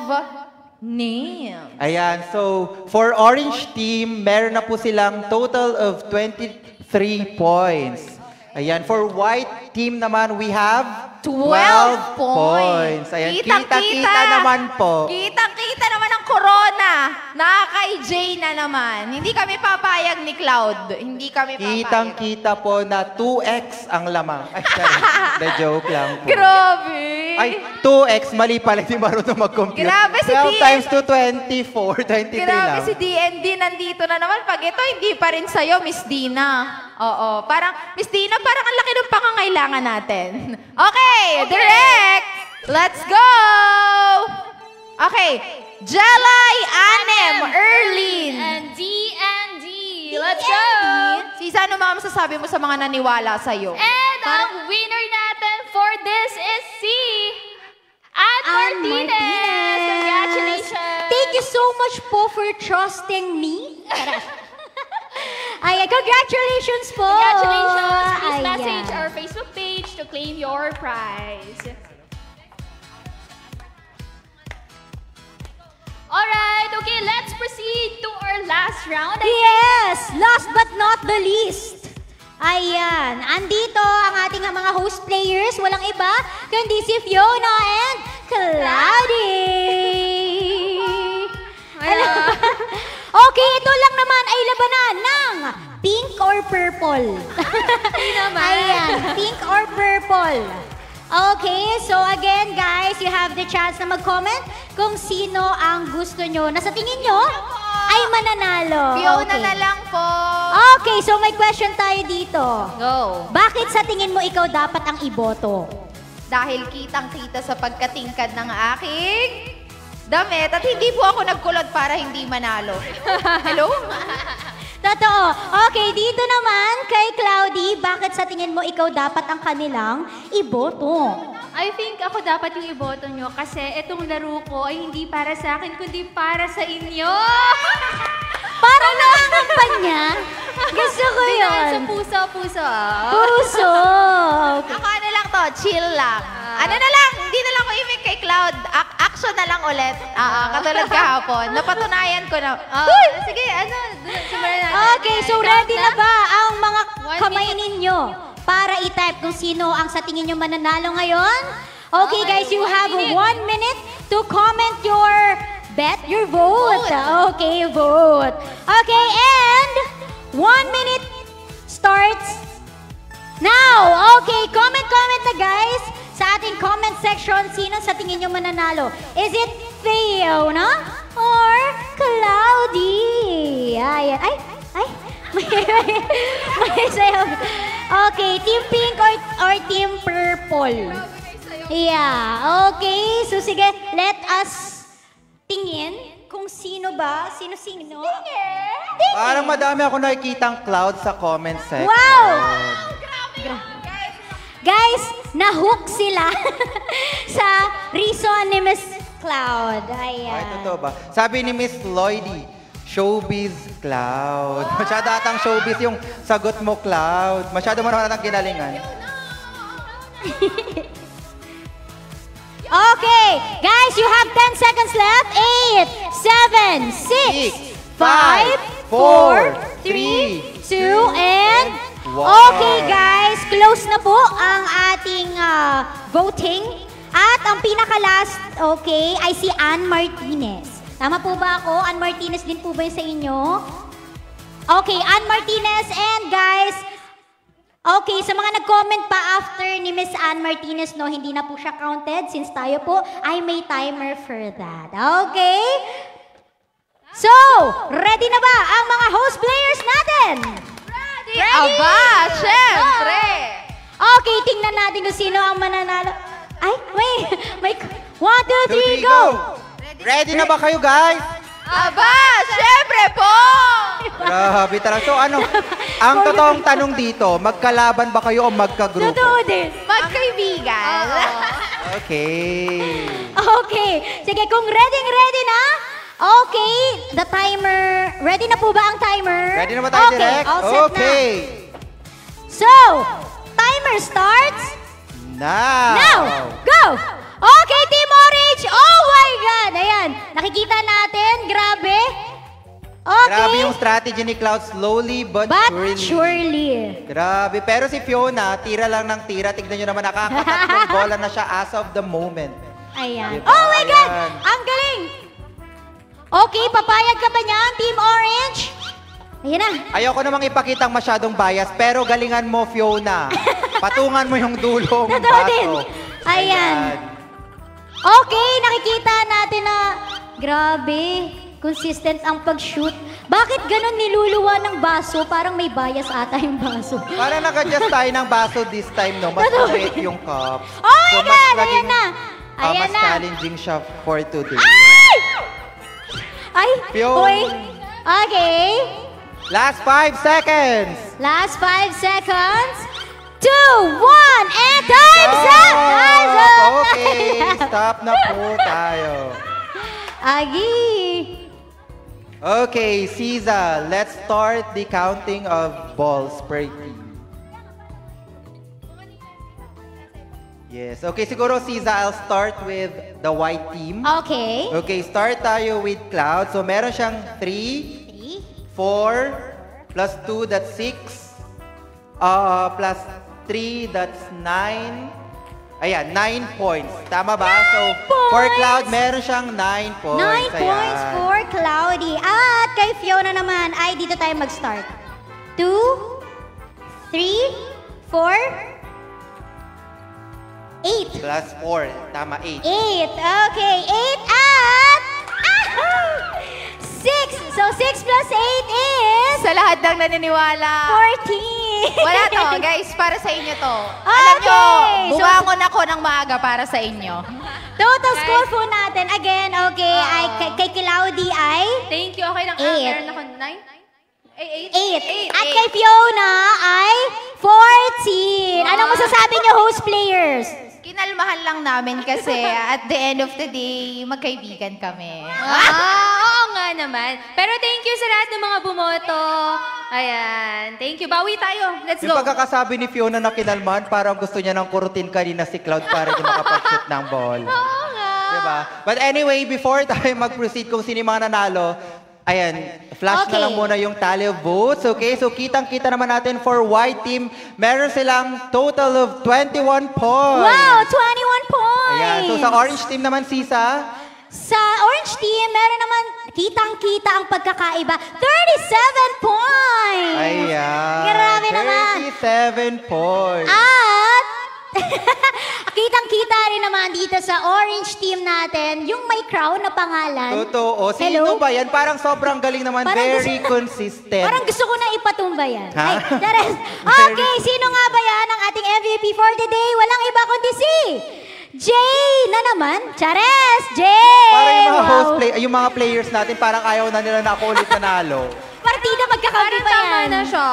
Name. Ayan, so for orange team, meron na po silang total of 23 points. Ayan, for white team naman, we have 12 points. Ayan, Kitang-kita. kita naman po. Kitang-kita naman ang corona. Kay Jay na naman. Hindi kami papayag ni Cloud. Hindi kami papayag. Kitang-kita po na 2x ang lamang. Ay, sorry. The joke lang po. Grabe. Ay, 2x, mali pala, hindi marunong mag-compute. Grabe si 12 D. times 2, 24, 23 Grabe lang. si DND nandito na naman. Pag ito, hindi pa rin sa'yo, Miss Dina. Oo. Parang, Miss Dina, parang ang laki ng pangangailangan natin. Okay, direct! Let's go! Okay, Jelay, Anem, Erlene. And D&D. Let's go! Sisa, ano mga masasabi mo sa mga naniwala sa'yo? And ang winner natin for this is si Ann Martinez. Congratulations! Thank you so much po for trusting me. Ay, congratulations po! Congratulations! Please Ayan. message our Facebook page to claim your prize. Alright, okay, let's proceed to our last round. Yes! Last but not the least. Ayan. Andito ang ating mga host players. Walang iba kundi si Fiona and Cloudy. Okay, ito lang naman ay labanan ng pink or purple. Ayan, pink or purple. Okay, so again guys, you have the chance na mag-comment kung sino ang gusto nyo na sa tingin nyo ay mananalo. Fiona na lang po. Okay, so may question tayo dito. Go. Bakit sa tingin mo ikaw dapat ang iboto? Dahil kitang-kita sa pagkatingkad ng aking damit at hindi po ako nagkulot para hindi manalo. Hello? Totoo. Okay, dito naman kay Cloudy, bakit sa tingin mo ikaw dapat ang kanilang iboto? I think ako dapat yung iboto nyo kasi itong laro ko ay hindi para sa akin, kundi para sa inyo. Para nakakampanya. Gusto ko Dahil sa yun. puso. Puso. Ako ano lang to, chill lang. Ano na lang, hindi na lang ko imig kay Cloud. Action na lang ulit. Katulad kahapon. Napatunayan ko na. Sige, simulan natin. Okay, so ready na ba ang mga 1 kamay ninyo para i-type kung sino ang sa tingin nyo mananalo ngayon? Okay guys, you have 1 minute to comment your bet, your vote. Okay, vote. Okay, and 1 minute starts now. Okay, comment na guys sa ating comment section. Sino sa tingin nyo mananalo? Is it Fiona or Cloudy? Ayan. Ay. May sayaw. Okay, team pink or team purple? Yeah, okay. So sige, let us tingin kung sino ba? Sino? Parang madami ako nakikitang cloud sa comment section. Wow! Guys, na-hook sila sa reason ni Miss Cloud. Ay, Ayan. totoo ba? Sabi ni Miss Lloydie, showbiz Cloud. Masyado atang showbiz yung sagot mo, Cloud. Masyado mo naman atang kinalingan. Okay, guys, you have 10 seconds left. 8, 7, 6, 5, 4, 3, 2, and... Wow. Okay, guys, close na po ang ating voting. At ang pinaka-last, okay, ay si Ann Martinez. Tama po ba ako? Ann Martinez din po ba yun sa inyo? Okay, Ann Martinez and guys, okay, sa mga nag-comment pa after ni Miss Ann Martinez, no, hindi na po siya counted since tayo po ay may timer for that. Okay? So, ready na ba ang mga host players natin? Ready? Aba, syempre. Okay, tingnan natin kung sino ang mananalo. Ay, may 1, 2, 3, go! Ready na ba kayo, guys? Aba, syempre po. Grabe talaga. So ano, ang totoong tanong dito, magkalaban ba kayo o magkagrupo? Totoo din. Magkaibigan. Okay. Okay. Sige, kung ready na, okay, the timer. Ready na po ba ang timer? Ready na ba tayo, okay, Direk? all set Okay. na. So, timer starts Now. now. Go! Okay, Team Orange. Oh my God. Ayan, nakikita natin. Grabe. Okay. Grabe yung strategy ni Cloud, slowly but, But surely. surely. Grabe. Pero si Fiona, tira lang ng tira. Tignan nyo naman, nakakatatlong bola na siya as of the moment. Ayan. Diba? Oh my God! Ayan. Ang galing! Okay, papayag ka ba niyan, Team Orange? Ayan na. Ayoko namang ipakitang masyadong bias, pero galingan mo, Fiona. Patungan mo yung dulong Totoo baso. din. Ayan. Okay, nakikita natin na grabe, consistent ang pag-shoot. Bakit ganun niluluwa ng baso? Parang may bias ata yung baso. Parang nag-adjust tayo ng baso this time, no? Mas Totoo maliit din. yung cup. Oh my mas God! naging, Ayan na. Ayan mas na. challenging siya for today. Ay! Ay! Fiona. Uy! Okay. Last 5 seconds. Last 5 seconds. 2, 1, and time's up! Time's up! Okay, stop na po tayo. Agi! Okay, Siza, let's start the counting of balls per team. Yes. Okay, siguro, Siza, I'll start with the white team. Okay. Okay, start tayo with Cloud. So, meron siyang 3, 3. 4, plus 2, that's 6. Plus 3, that's 9. Ayan, 9 points. Tama ba? So, for points! Cloud, meron siyang 9 points. 9 points Ayan. for Cloudy. At kay Fiona naman, ay dito tayo mag-start. 2, 3, 4, 8. Plus 4. Tama, 8. 8. Okay, 8 at 6. So 6 plus 8 is Sa lahat ng naniniwala. 14. Wala to, guys. Para sa inyo to. Alam nyo, Okay, so- bumangon ako ng maaga para sa inyo. Total score po natin. Again, okay, ay, kay Cloudy ay Thank you. Okay lang. Eight. Meron ako 9? 8. At kay Fiona ay 14. Anong masasabi niyo, host players? Kinalmahan lang namin kasi at the end of the day, magkaibigan kami. Oo nga naman. Pero thank you sa lahat ng mga bumoto. Ayan. Thank you. Bawi tayo. Let's Yung go. pagkakasabi ni Fiona na kinalman, parang gusto niya ng kurutin kanina si Cloud para di makapag-shoot ng ball. Oo nga. Diba? But anyway, before tayo mag-proceed kung sino yung mga nanalo, ayan, flash Okay. na lang muna yung tally of votes. Okay, so kitang-kita naman natin for white team, meron silang total of 21 points. Wow, 21 points. Ayan, so sa orange team naman, Sisa, Sa orange team, meron naman kitang-kita ang pagkakaiba. 37 points. ayan. Grabe naman. 37 points. At kitang-kita rin naman dito sa orange team natin, yung may crown na pangalan. Totoo. Hello? Sino ba yan? Parang sobrang galing naman. Parang Very gusto- consistent. Parang gusto ko na ipatumba yan. Ha? Ay, Dares. Okay, sino nga ba yan ang ating MVP for today? Walang iba kundi si Jay na naman. Chares! Jay! Parang yung mga Wow. yung mga players natin, parang ayaw na nila na ako ulit nanalo. Partida magkakampi Parang pa tama yan. na siya.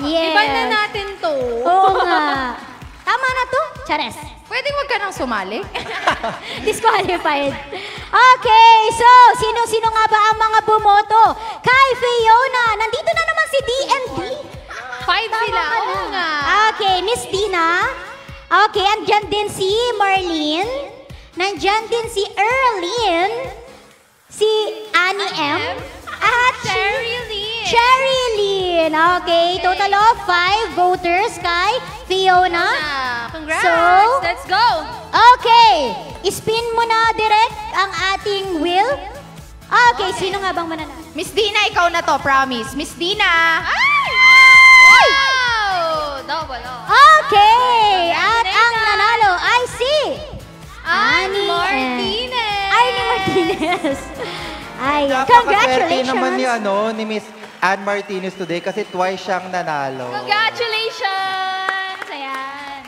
Yes. Iba na natin to. Oo nga. Tama na to, Chares. Pwede wag ka nang sumali? Disqualified. Okay, so sino-sino nga ba ang mga bumoto? Kay Fiona, nandito na naman si D&D. 5 sila. Oo nga. Okay, Miss Dina. Okay, andyan din si Marlene. Nandyan din si Erlene. Si Annie M. At si Sherilyn. Sherilyn. Okay, total of 5 voters kay Fiona. Congrats. So- Let's go. Okay, spin mo na direct ang ating wheel. Okay, sino nga bang mananalo? Miss Dina, ikaw na to, promise. Miss Dina! Wow! Double. Okay, at ang nanalo ay si Annie Martinez. Annie Martinez. Ay, Napakaswerte congratulations. naman ni Miss Ann Martinez today kasi twice siyang nanalo. Congratulations! Ayan.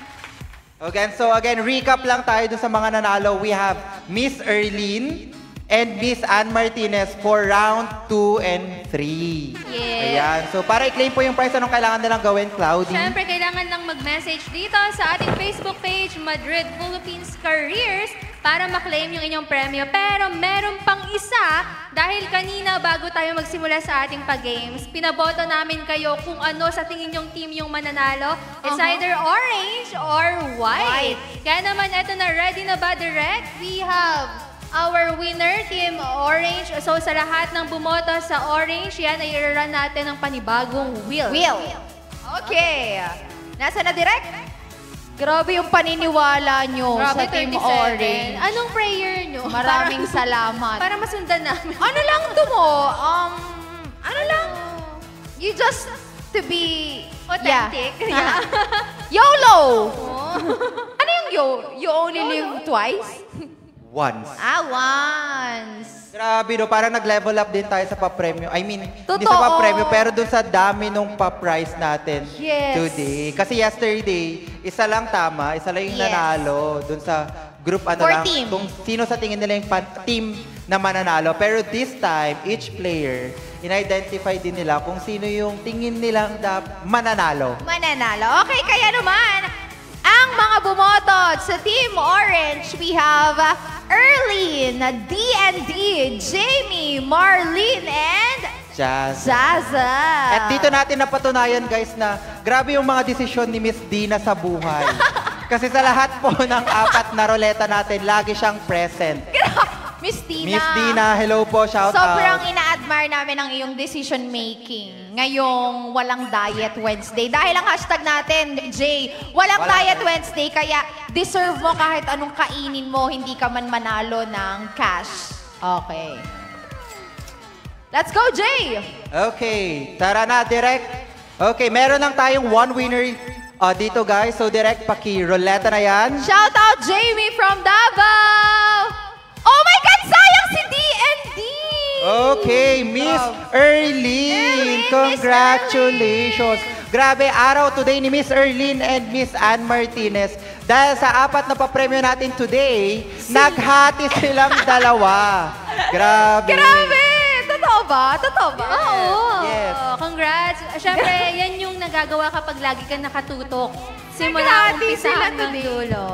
Okay, so again, recap lang tayo dun sa mga nanalo. We have Miss Erlene and Miss Ann Martinez for round 2 and 3. Yeah. Ayan, so para i-claim po yung prize, anong kailangan nilang gawin, Cloudy? Siyempre, kailangan lang mag-message dito sa ating Facebook page, Madrid Philippines Careers, para maklaim yung inyong premyo. Pero meron pang isa, dahil kanina bago tayo magsimula sa ating pag-games, pinaboto namin kayo kung ano sa tingin yung team yung mananalo. It's either orange or white. Kaya naman, eto na, ready na ba, Direct? We have our winner, Team Orange. So sa lahat ng bumoto sa Orange, yan ay i-run natin ng panibagong wheel. Will. Okay. Nasa na direct? Grabe yung paniniwala nyo Grabe, sa Team 37. Orange. Anong prayer nyo? Maraming salamat. Para masundan namin. Ano lang to mo? Ano lang? You just to be... Authentic. Yeah. YOLO! Ano yung you only live twice? Once. Once. Grabe, no? Parang nag-level up din tayo sa pa-premyo. I mean, hindi Totoo. sa pa-premyo, pero dun sa dami nung pa-prize natin Yes. today. Kasi yesterday, isa lang tama, isa lang yung Yes. nanalo dun sa group ano For lang. team. Kung sino sa tingin nila yung team na mananalo. Pero this time, each player, in-identify din nila kung sino yung tingin nilang mananalo. Mananalo. Okay, kaya naman, ang mga bumoto sa Team Orange, we have Erlene, D&D, Jamie, Marlene, and Jazz. Zaza. At dito natin napatunayan, guys, na grabe yung mga desisyon ni Miss Dina sa buhay. Kasi sa lahat po ng 4 na ruleta natin, lagi siyang present. Miss Dina. Miss Dina, hello po, shout Sobrang out. ina-admire namin ang iyong decision making ngayong walang Diet Wednesday. Dahil ang hashtag natin, Jay, walang Walang Diet Wednesday, kaya deserve mo kahit anong kainin mo, hindi ka man manalo ng cash. Okay. Let's go, Jay! Okay, tara na, direct. Okay, meron lang tayong 1 winner dito, guys. So, direct, paki-ruleta na yan. Shout out Jamie from Davao! Oh my God, sayang si D&D! Okay, Miss Erlene, congratulations. Grabe, araw today ni Miss Erlene and Miss Ann Martinez. Dahil sa 4 na papremyo natin today, naghati silang dalawa. Grabe. Grabe! Totoo ba? Totoo ba? Oo. Yes. Congrats. Siyempre, yan yung nagagawa kapag lagi kang nakatutok. Simula Naghati umpisa sila hanggang today. dulo.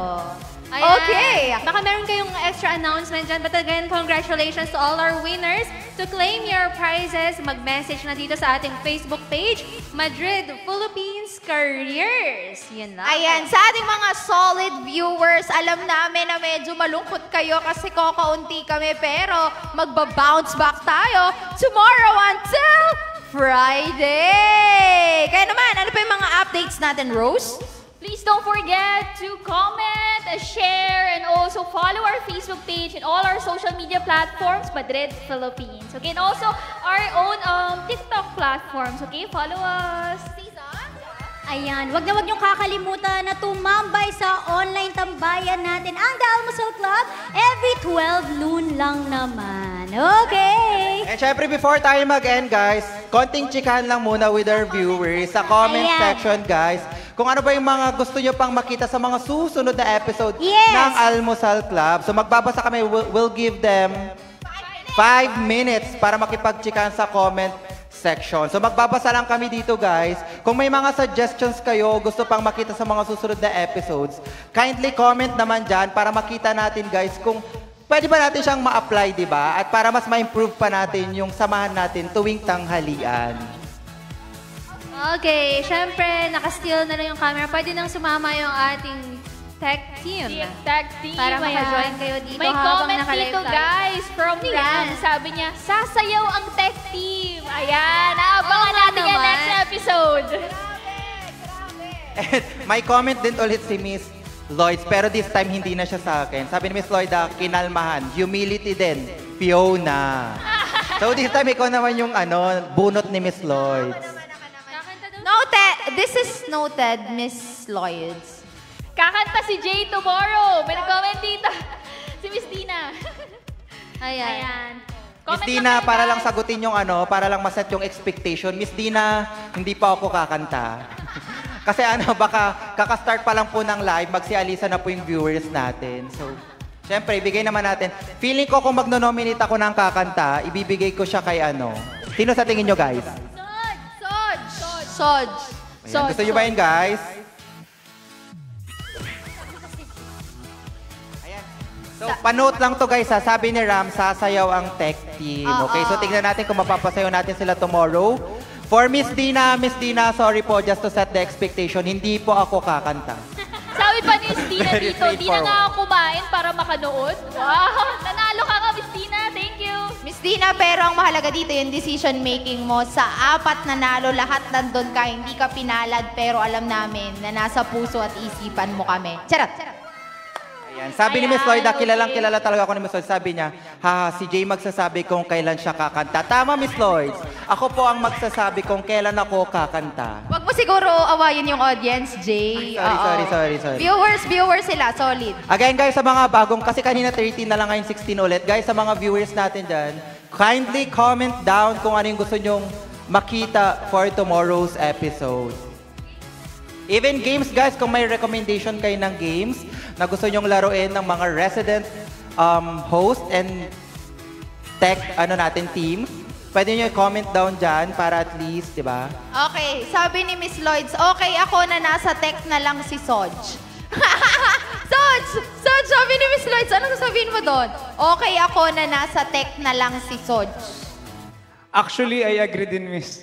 Okay. Baka meron kayong extra announcement dyan. But again, congratulations to all our winners. To claim your prizes, mag-message na dito sa ating Facebook page, Madrid Philippines Careers. Yan lang. Ayan, sa ating mga solid viewers, alam namin na medyo malungkot kayo kasi kakaunti kami, pero magba-bounce back tayo tomorrow until Friday! Kaya naman, ano pa yung mga updates natin, Rose? Please don't forget to comment, share, and also follow our Facebook page and all our social media platforms, Madrid Philippines. Okay, and also our own TikTok platforms. Okay, follow us. Ayan, wag niyong kakalimutan na tumambay sa online tambayan natin, ang The Almusal Club, every 12 noon lang naman. Okay! And syempre, before tayo mag-end, guys, konting chikahan lang muna with our viewers sa comment Ayan. section, guys. Kung ano ba yung mga gusto nyo pang makita sa mga susunod na episode Yes. ng Almusal Club. So magbabasa kami, we'll give them 5 minutes para makipagchikahan sa comment section. So magbabasa lang kami dito, guys. Kung may mga suggestions kayo, gusto pang makita sa mga susunod na episodes, kindly comment naman dyan para makita natin, guys, kung pwede ba natin siyang ma-apply, di ba? At para mas ma-improve pa natin yung samahan natin tuwing tanghalian. Okay, syempre, naka-steal na lang yung camera. Pwede nang sumama yung ating tech team. Tag team. Para ayan. maka-join kayo dito May habang comment naka-live dito, tayo. guys, from Ano Ram. yan? Sabi niya, sasayaw ang tech team. Ayan, naabangan Oo natin yan naman. next episode. And may comment din ulit si Miss Lloyds, pero this time hindi na siya sa akin. Sabi ni Miss Lloyd, kinalmahan, humility din, Fiona. So this time ikaw naman yung bunot ni Miss Lloyds. Noted. This is noted, Miss Lloyds. Kakanta si Jay tomorrow. May nag-comment dito. Si Miss Dina. Ayan. Ayan. Miss Comment Dina, lang kayo, para lang guys. sagutin yung para lang maset yung expectation. Miss Dina, hindi pa ako kakanta. Kasi baka kakastart pa lang po ng live, magsialisa na po yung viewers natin. So, syempre, ibigay naman natin. Feeling ko kung magno-nominate ako ng kakanta, ibibigay ko siya kay Sino sa tingin nyo, guys? Soj. Ayan, gusto nyo ba yun, guys? Ayan. So, panote lang to, guys, ha. Sabi ni Ram, sasayaw ang tech team. Okay, so tingnan natin kung mapapasayaw natin sila tomorrow. For Miss Dina, sorry po, just to set the expectation, hindi po ako kakanta. Sabi pa ni Miss Dina Very dito, di na straightforward. nga ako kumain para makanood. Wow! Nanalo ka Miss Dina. Thank you. Miss Dina, pero ang mahalaga dito yung decision making mo. Sa 4 na nalo, lahat nandun ka. Hindi ka pinalad, pero alam namin na nasa puso at isipan mo kami. Charot! Ayan. Sabi ni Miss Lloyd, kilala talaga ako ni Miss Lloyd. Sabi niya, si Jay magsasabi kung kailan siya kakanta. Tama, Miss Lloyd. Ako po ang magsasabi kung kailan ako kakanta. Wag mo siguro awayin yung audience, Jay. Sorry. Viewers sila, solid. Again, guys, sa mga bagong, kasi kanina 13 na lang, ngayon 16 ulit. Guys, sa mga viewers natin dyan, kindly comment down kung ano yung gusto nyong makita for tomorrow's episode. Even games, guys, kung may recommendation kayo ng games na gusto nyong laruin ng mga resident host and tech team, pwede nyo i-comment down dyan para at least, di ba? Okay, sabi ni Miss Lloyds, okay ako na nasa tech na lang si Soj. Soj, sabi ni Miss Lloyds, anong sasabihin mo doon? Okay ako na nasa tech na lang si Soj. Actually, I agree din, Miss.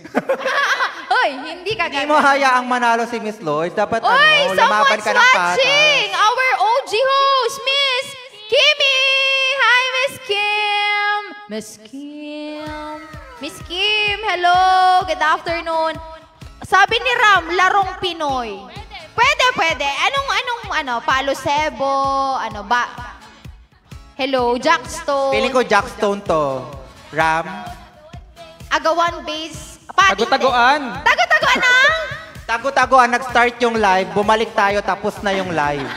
Uy, hindi ka Hindi mo hayaang manalo si Miss Lloyd. Dapat Uy, lumaban someone's ka ng patas. watching! Our OG host, Miss Kimmy! Hi, Miss Kim! Miss Kim! Miss Kim, hello! Good afternoon. Sabi ni Ram, larong Pinoy. Pwede. Anong, Palo Sebo, Hello, Jackstone. Feeling ko Jackstone to. Ram. Agawan base. Pati. Tago-tagoan. Tago-tagoan ang? Tago-tagoan, nag-start yung live, bumalik tayo, tapos na yung live.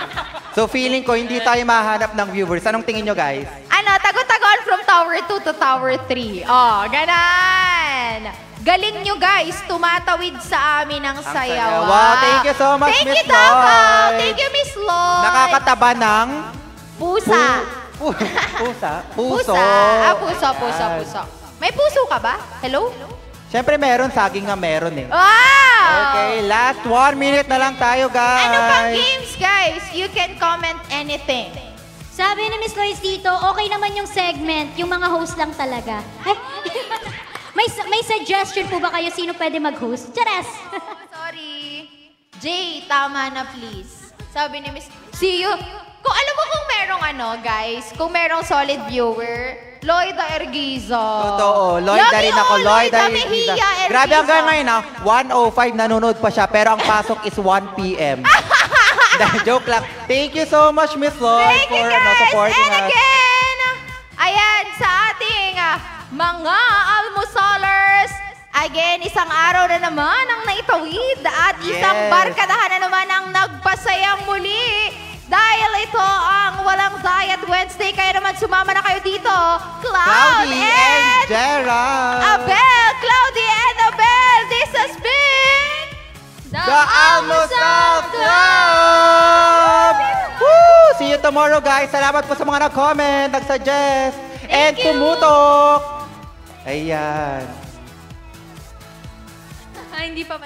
So feeling ko, hindi tayo mahanap ng viewers. Anong tingin nyo, guys? Tago-tagoan from Tower 2 to Tower 3. Oh, ganan! Galing nyo, guys. Tumatawid sa amin ang sayaw. Wow, thank you so much, Thank Miss you, Davao. Lloyd. Thank you, Miss Lloyd. Nakakataba ng... Pusa. Pusa? Puso. Puso. May puso ka ba? Hello? Siyempre meron, saging nga meron eh. Wow! Okay, last 1 minute na lang tayo, guys. Ano pang games, guys? You can comment anything. Sabi ni Miss Lois dito, okay naman yung segment, yung mga host lang talaga. Ay, may suggestion po ba kayo sino pwede mag-host? Charas! Sorry. Jay, tama na please. Sabi ni Miss... See you. Kung alam mo kung merong guys, kung merong solid viewer, Lloyda Ergiza. Totoo, Lloyda rin ako, Lloyda Mehiya Ergiza. Ergiza. Grabe hanggang ngayon 1:05 nanonood pa siya, pero ang pasok is 1 p.m. Joke lang. Thank you so much, Miss Lloyd, Thank you, for guys. supporting And us. again, ayan, sa ating mga almusalers, again, isang araw na naman ang naitawid at isang Yes. barkadahan na naman ang nagpasayang muli. Dahil ito ang Walang Diet Wednesday, kaya naman sumama na kayo dito. Cloudy and Gerald. Abel, Cloudy and Abel, this has been The Almusal Club! Woo! See you tomorrow, guys. Salamat po sa mga nag-comment, nag-suggest, and tumutok. Ayan. Hindi pa